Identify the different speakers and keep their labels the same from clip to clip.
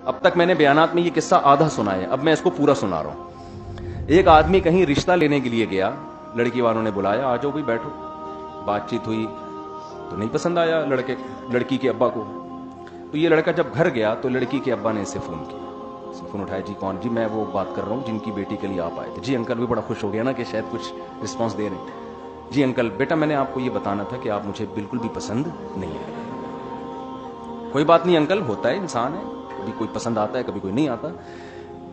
Speaker 1: اب تک میں نے بیانات میں یہ قصہ آدھا سنا ہے, اب میں اس کو پورا سنا رہا ہوں. ایک آدمی کہیں رشتہ لینے کے لیے گیا, لڑکی والوں نے بلایا, آ جاؤ بھائی بیٹھو. بات چیت ہوئی تو نہیں پسند آیا لڑکی کے ابا کو. تو یہ لڑکا جب گھر گیا تو لڑکی کے ابا نے اسے فون کیا. فون اٹھایا, جی کون؟ جی میں وہ بات کر رہا ہوں جن کی بیٹی کے لیے آپ آئے تھے. جی انکل. بھی بڑا خوش ہو گیا نا کہ شاید کچھ رسپانس دے رہے ہیں. جی انکل, بیٹا میں نے آپ کو یہ بتانا تھا کہ آپ مجھے بالکل بھی پسند نہیں ہے. کوئی بات نہیں انکل, ہوتا ہے, انسان ہے, کبھی کوئی پسند آتا ہے کبھی کوئی نہیں آتا.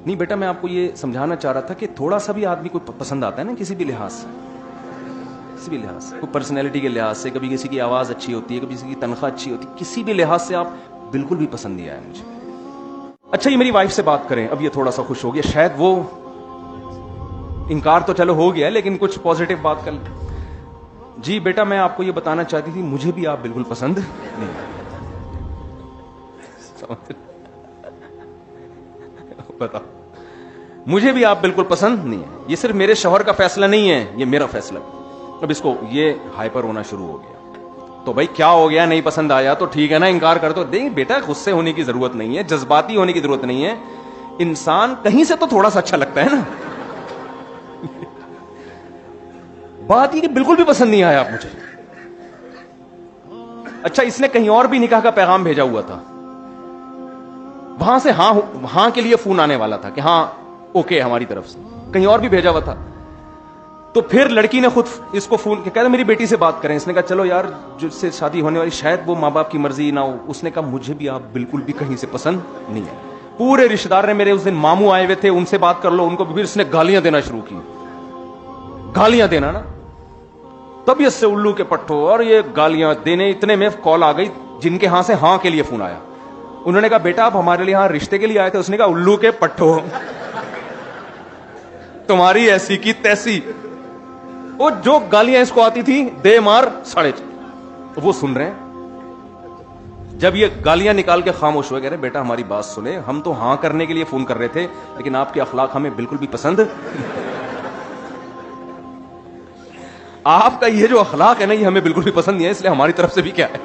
Speaker 1: نہیں بیٹا, میں آپ کو یہ سمجھانا چاہ رہا تھا کہ تھوڑا سا بھی آدمی کو پسند آتا ہے نا کسی بھی لحاظ سے, کسی بھی لحاظ سے, کوئی پرسنالٹی کے لحاظ سے, کبھی کسی کی آواز اچھی ہوتی ہے, کبھی کسی کی تنخواہ اچھی ہوتی ہے, کسی بھی لحاظ سے آپ بالکل بھی پسند نہیں آیا مجھے. اچھا یہ میری وائف سے بات کریں. اب یہ تھوڑا سا خوش ہو گیا, شاید وہ انکار تو چلو ہو گیا لیکن کچھ پازیٹیو بات کر لیں. جی بیٹا میں آپ کو یہ بتانا چاہتی تھی مجھے بھی آپ بالکل پسند نہیں. بتاؤ, مجھے بھی آپ بالکل پسند نہیں ہے. یہ صرف میرے شوہر کا فیصلہ نہیں ہے, یہ میرا فیصلہ. اب اس کو یہ ہائپر ہونا شروع ہو گیا. تو بھائی کیا ہو گیا, نہیں پسند آیا تو ٹھیک ہے نا, انکار کر دو. نہیں بیٹا, غصے ہونے کی ضرورت نہیں ہے, جذباتی ہونے کی ضرورت نہیں ہے. انسان کہیں سے تو تھوڑا سا اچھا لگتا ہے نا. بات یہ کہ بالکل بھی پسند نہیں آیا آپ مجھے. اچھا اس نے کہیں اور بھی نکاح کا پیغام بھیجا ہوا تھا, وہاں سے ہاں کے لیے فون آنے والا تھا کہ ہاں اوکے ہماری طرف سے, کہیں اور بھی بھیجا ہوا تھا. تو پھر لڑکی نے خود اس کو فون کہا میری بیٹی سے بات کریں. اس نے کہا چلو یار جس سے شادی ہونے والی شاید وہ ماں باپ کی مرضی نہ ہو. اس نے کہا مجھے بھی آپ بالکل بھی کہیں سے پسند نہیں ہے. پورے رشتے دار نے, میرے اس دن ماموں آئے ہوئے تھے, ان سے بات کر لو, ان کو بھی. اس نے گالیاں دینا شروع کی, گالیاں دینا نا, طبیعت سے الو کے پٹھو, اور یہ گالیاں دینے. اتنے میں کال آ گئی جن کے ہاں سے ہاں کے لیے فون آیا. انہوں نے کہا بیٹا آپ ہمارے لیے ہاں رشتے کے لیے آئے تھے. اس نے کہا الو کے پٹھو, تمہاری ایسی کی تیسی. وہ جو گالیاں اس کو آتی تھی دے مار 4.5 وہ سن رہے ہیں. جب یہ گالیاں نکال کے خاموش ہوئے, کہہ رہے بیٹا ہماری بات سنیں, ہم تو ہاں کرنے کے لیے فون کر رہے تھے لیکن آپ کے اخلاق ہمیں بالکل بھی پسند. آپ کا یہ جو اخلاق ہے نا یہ ہمیں بالکل بھی پسند نہیں ہے, اس لیے ہماری طرف سے بھی کیا ہے